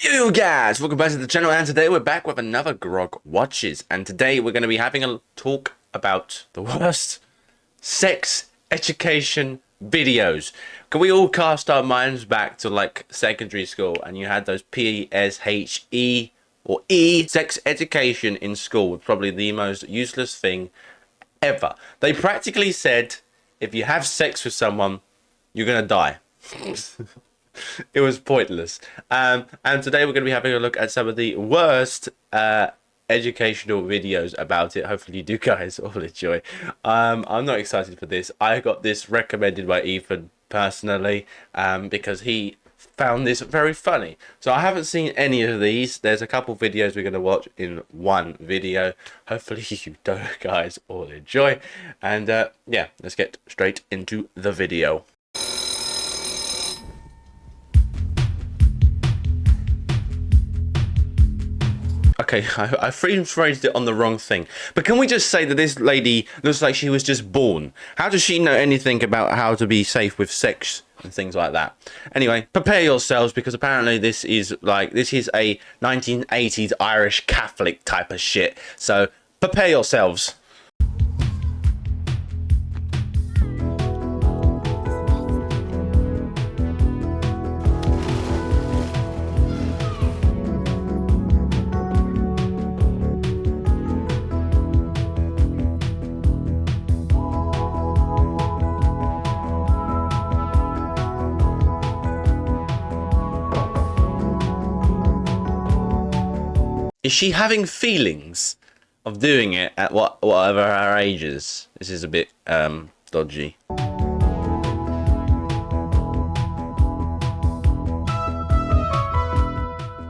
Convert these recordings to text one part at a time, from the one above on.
Yo guys, welcome back to the channel, and today we're back with another Grog Watches, and today we're going to be having a talk about the worst sex education videos. Can we all cast our minds back to like secondary school and you had those PSHE or E sex education in school was probably the most useless thing ever. They practically said if you have sex with someone, you're going to die. It was pointless. And today we're going to be having a look at some of the worst educational videos about it. Hopefully you do guys all enjoy. I'm not excited for this. I got this recommended by Ethan personally because he found this very funny. So I haven't seen any of these. There's a couple videos we're going to watch in one video. Hopefully you do guys all enjoy. And yeah, let's get straight into the video. Okay, I phrased it on the wrong thing. But can we just say that this lady looks like she was just born? How does she know anything about how to be safe with sex and things like that? Anyway, prepare yourselves because apparently this is a 1980s Irish Catholic type of shit. So prepare yourselves. Is she having feelings of doing it at whatever her age is? This is a bit dodgy.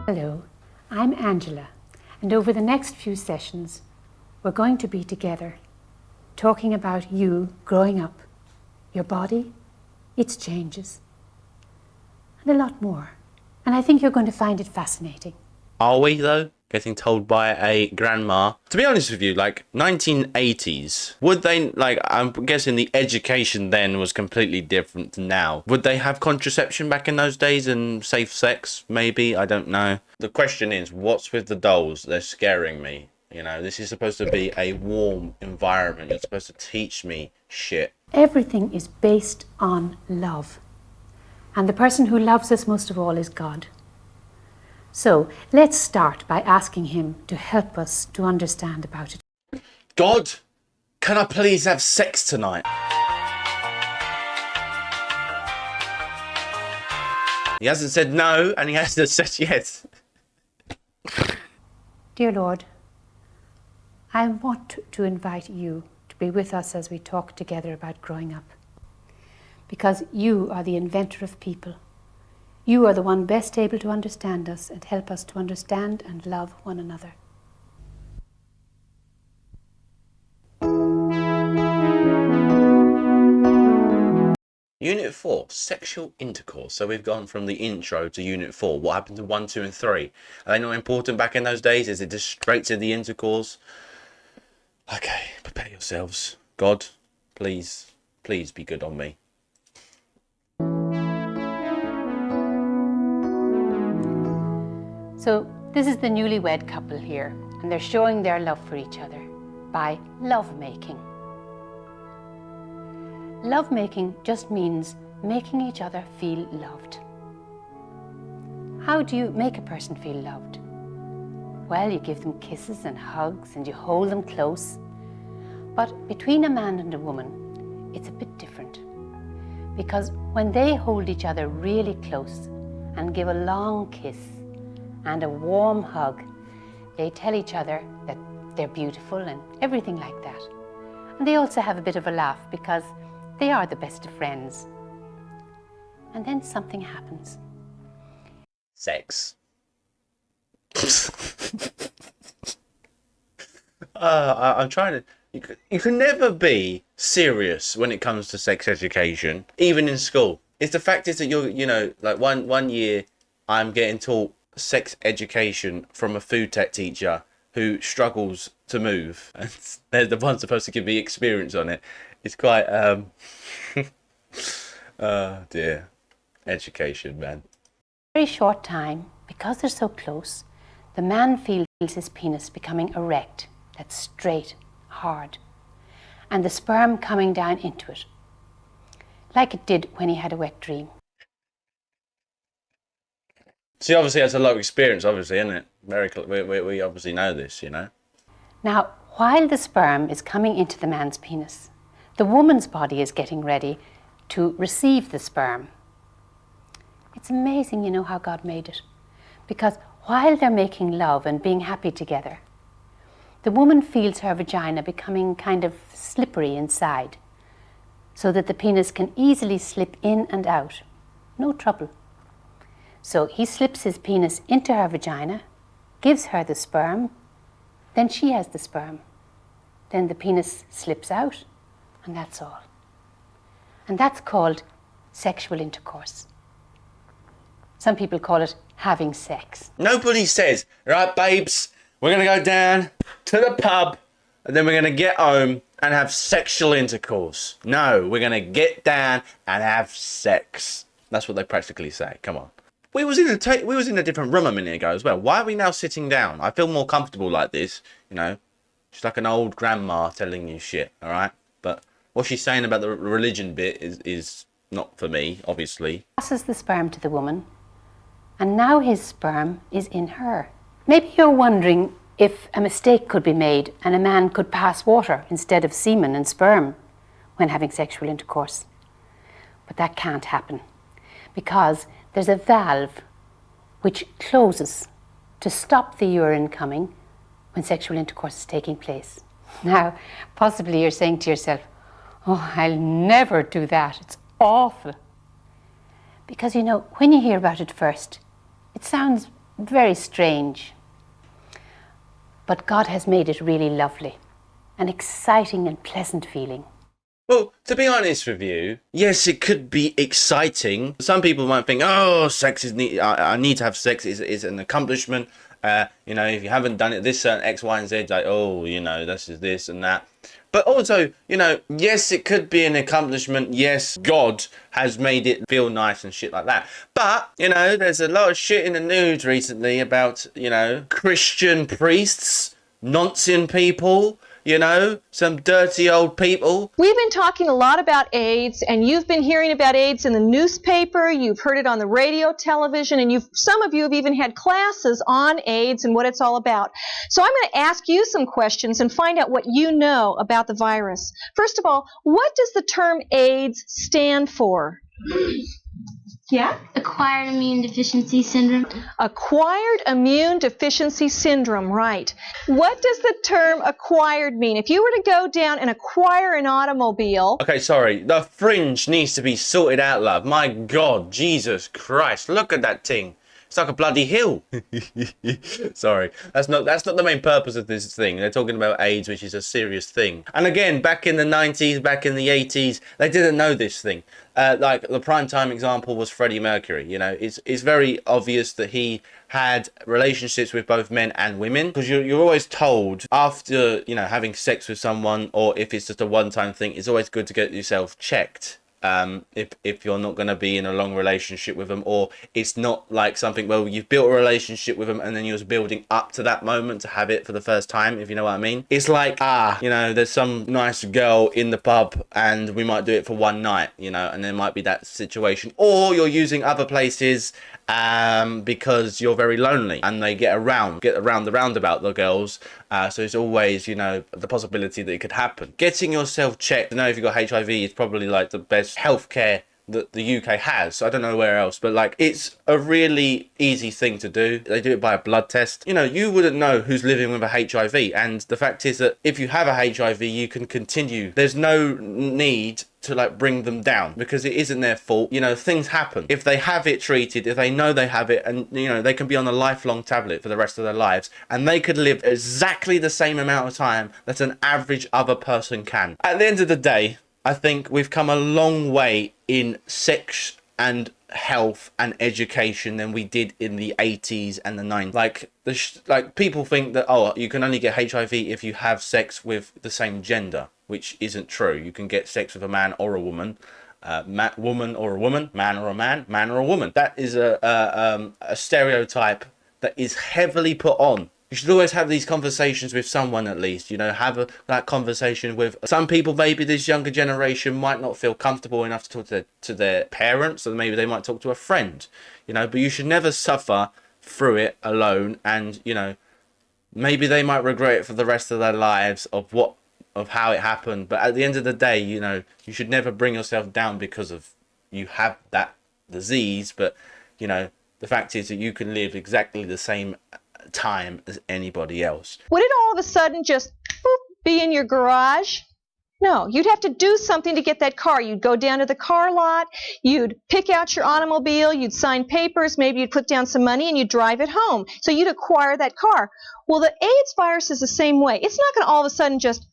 Hello, I'm Angela, and over the next few sessions, we're going to be together talking about you growing up, your body, its changes, and a lot more. And I think you're going to find it fascinating. Are we, though? Getting told by a grandma. To be honest with you, like 1980s, would they, like, I'm guessing the education then was completely different to now. Would they have contraception back in those days and safe sex? Maybe, I don't know. The question is, what's with the dolls? They're scaring me. You know, this is supposed to be a warm environment. You're supposed to teach me shit. Everything is based on love. And the person who loves us most of all is God. So let's start by asking him to help us to understand about it. God, can I please have sex tonight? He hasn't said no, and he hasn't said yes. Dear Lord, I want to invite you to be with us as we talk together about growing up. Because you are the inventor of people. You are the one best able to understand us and help us to understand and love one another. Unit 4, sexual intercourse. So we've gone from the intro to Unit 4. What happened to 1, 2 and 3? Are they not important back in those days? Is it just straight to the intercourse? Okay, prepare yourselves. God, please, please be good on me. So this is the newlywed couple here, and they're showing their love for each other by lovemaking. Lovemaking just means making each other feel loved. How do you make a person feel loved? Well, you give them kisses and hugs and you hold them close. But between a man and a woman, it's a bit different. Because when they hold each other really close and give a long kiss and a warm hug, they tell each other that they're beautiful and everything like that. And they also have a bit of a laugh because they are the best of friends. And then something happens. Sex. I'm trying to... You can never be serious when it comes to sex education, even in school. It's the fact is that you know, like one year I'm getting taught sex education from a food tech teacher who struggles to move, and they're the ones supposed to give me experience on it. It's quite oh dear, education, man. Very short time, because they're so close, the man feels his penis becoming erect, that's straight, hard, and the sperm coming down into it, like it did when he had a wet dream. See, obviously, that's a lot of experience, obviously, isn't it? We obviously know this, you know. Now, while the sperm is coming into the man's penis, the woman's body is getting ready to receive the sperm. It's amazing, you know, how God made it. Because while they're making love and being happy together, the woman feels her vagina becoming kind of slippery inside, so that the penis can easily slip in and out. No trouble. So he slips his penis into her vagina, gives her the sperm, then she has the sperm. Then the penis slips out, and that's all. And that's called sexual intercourse. Some people call it having sex. Nobody says, right, babes, we're going to go down to the pub and then we're going to get home and have sexual intercourse. No, we're going to get down and have sex. That's what they practically say. Come on. We was in a different room a minute ago as well. Why are we now sitting down? I feel more comfortable like this, you know. She's like an old grandma telling you shit, all right? But what she's saying about the religion bit is not for me, obviously. Passes the sperm to the woman, and now his sperm is in her. Maybe you're wondering if a mistake could be made and a man could pass water instead of semen and sperm when having sexual intercourse. But that can't happen, because there's a valve which closes to stop the urine coming when sexual intercourse is taking place. Now, possibly you're saying to yourself, oh, I'll never do that, it's awful. Because, you know, when you hear about it first, it sounds very strange. But God has made it really lovely, an exciting and pleasant feeling. Well, to be honest with you, yes, it could be exciting. Some people might think, oh, sex is neat. I need to have sex. Is an accomplishment. You know, if you haven't done it, this certain X, Y, and Z, like, oh, you know, this is this and that. But also, you know, yes, it could be an accomplishment. Yes, God has made it feel nice and shit like that. But, you know, there's a lot of shit in the news recently about, you know, Christian priests, noncing people, you know, some dirty old people. We've been talking a lot about AIDS, and you've been hearing about AIDS in the newspaper, you've heard it on the radio, television, and some of you have even had classes on AIDS and what it's all about. So I'm going to ask you some questions and find out what you know about the virus. First of all, what does the term AIDS stand for? Yeah? Acquired immune deficiency syndrome. Acquired immune deficiency syndrome, right. What does the term acquired mean? If you were to go down and acquire an automobile... Okay, sorry. The fringe needs to be sorted out, love. My God, Jesus Christ. Look at that thing. It's like a bloody hill. Sorry. That's not the main purpose of this thing. They're talking about AIDS, which is a serious thing. And again, back in the 90s, back in the 80s, they didn't know this thing. Like the prime time example was Freddie Mercury. You know, it's very obvious that he had relationships with both men and women, because you're always told after, you know, having sex with someone, or if it's just a one-time thing, it's always good to get yourself checked. If you're not going to be in a long relationship with them, or it's not like something, well, you've built a relationship with them and then you was building up to that moment to have it for the first time, if you know what I mean. It's like, you know, there's some nice girl in the pub and we might do it for one night, you know, and there might be that situation. Or you're using other places because you're very lonely and they get around the roundabout, the girls. So it's always, you know, the possibility that it could happen. Getting yourself checked to know if you've got HIV is probably like the best healthcare that the UK has. I don't know where else, but like, it's a really easy thing to do. They do it by a blood test. You know, you wouldn't know who's living with a HIV, and the fact is that if you have a HIV, you can continue. There's no need to like bring them down, because it isn't their fault. You know, things happen. If they have it treated, if they know they have it, and you know, they can be on a lifelong tablet for the rest of their lives, and they could live exactly the same amount of time that an average other person can. At the end of the day, I think we've come a long way in sex and health and education than we did in the 80s and the 90s. Like people think that, oh, you can only get HIV if you have sex with the same gender, which isn't true. You can get sex with a man or a woman. woman or a woman, man or a man or a woman. That is a stereotype that is heavily put on. You should always have these conversations with someone, at least, you know, have that conversation with some people. Maybe this younger generation might not feel comfortable enough to talk to their parents, or maybe they might talk to a friend, you know, but you should never suffer through it alone. And, you know, maybe they might regret it for the rest of their lives of how it happened. But at the end of the day, you know, you should never bring yourself down because of you have that disease. But, you know, the fact is that you can live exactly the same time as anybody else. Would it all of a sudden just be in your garage? No, you'd have to do something to get that car. You'd go down to the car lot, you'd pick out your automobile, you'd sign papers, maybe you'd put down some money and you'd drive it home. So you'd acquire that car. Well, the AIDS virus is the same way. It's not going to all of a sudden just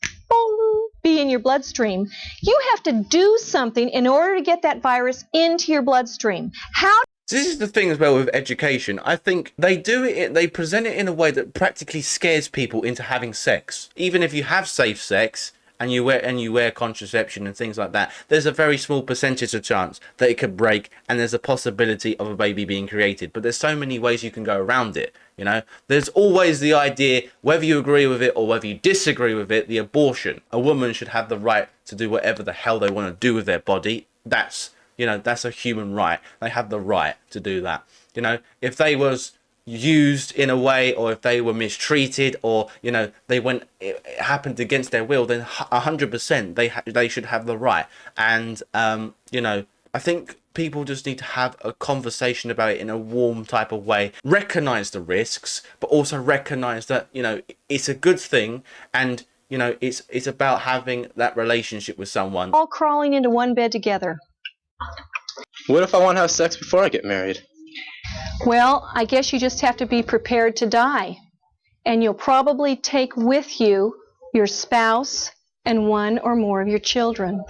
be in your bloodstream. You have to do something in order to get that virus into your bloodstream. How? This is the thing as well with education. I think they present it in a way that practically scares people into having sex. Even if you have safe sex and you wear contraception and things like that, there's a very small percentage of chance that it could break, and there's a possibility of a baby being created. But there's so many ways you can go around it. You know, there's always the idea, whether you agree with it or whether you disagree with it, the abortion. A woman should have the right to do whatever the hell they want to do with their body. That's a human right. They have the right to do that. You know, if they was used in a way, or if they were mistreated, or, you know, it happened against their will, then 100% they should have the right. And, you know, I think people just need to have a conversation about it in a warm type of way. Recognize the risks, but also recognize that, you know, it's a good thing. And, you know, it's about having that relationship with someone. All crawling into one bed together. What if I want to have sex before I get married? Well, I guess you just have to be prepared to die. And you'll probably take with you your spouse and one or more of your children.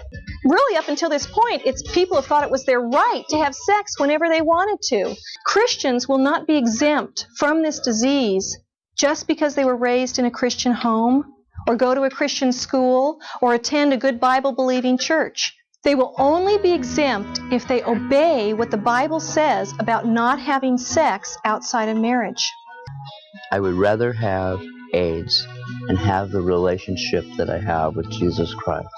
Really, up until this point, people have thought it was their right to have sex whenever they wanted to. Christians will not be exempt from this disease just because they were raised in a Christian home, or go to a Christian school, or attend a good Bible-believing church. They will only be exempt if they obey what the Bible says about not having sex outside of marriage. I would rather have AIDS and have the relationship that I have with Jesus Christ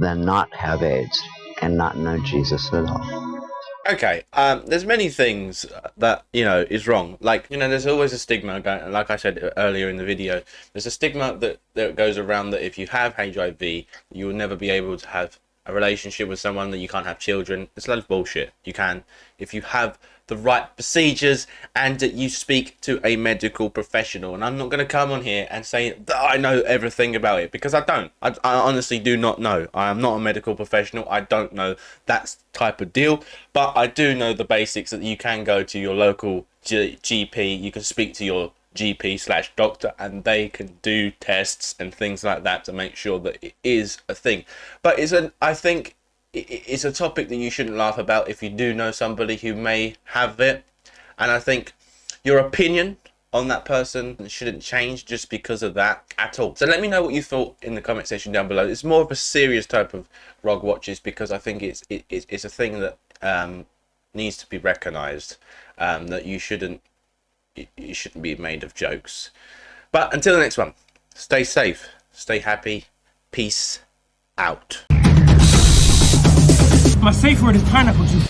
than not have AIDS and not know Jesus at all. Okay, there's many things that, you know, is wrong. Like, you know, there's always a stigma, like I said earlier in the video, there's a stigma that goes around that if you have HIV, you will never be able to have a relationship with someone, that you can't have children. It's a lot of bullshit. You can, if you have the right procedures and that you speak to a medical professional. And I'm not going to come on here and say that I know everything about it, because I don't. I honestly do not know. I am not a medical professional. I don't know that type of deal, but I do know the basics, that you can go to your local GP, you can speak to your GP/doctor, and they can do tests and things like that to make sure that it is a thing. But I think it's a topic that you shouldn't laugh about if you do know somebody who may have it. And I think your opinion on that person shouldn't change just because of that at all. So let me know what you thought in the comment section down below. It's more of a serious type of Grog watches, because I think it's a thing that needs to be recognized, that you shouldn't be made of jokes. But until the next one, stay safe, stay happy, peace out. My safe word is pineapple juice.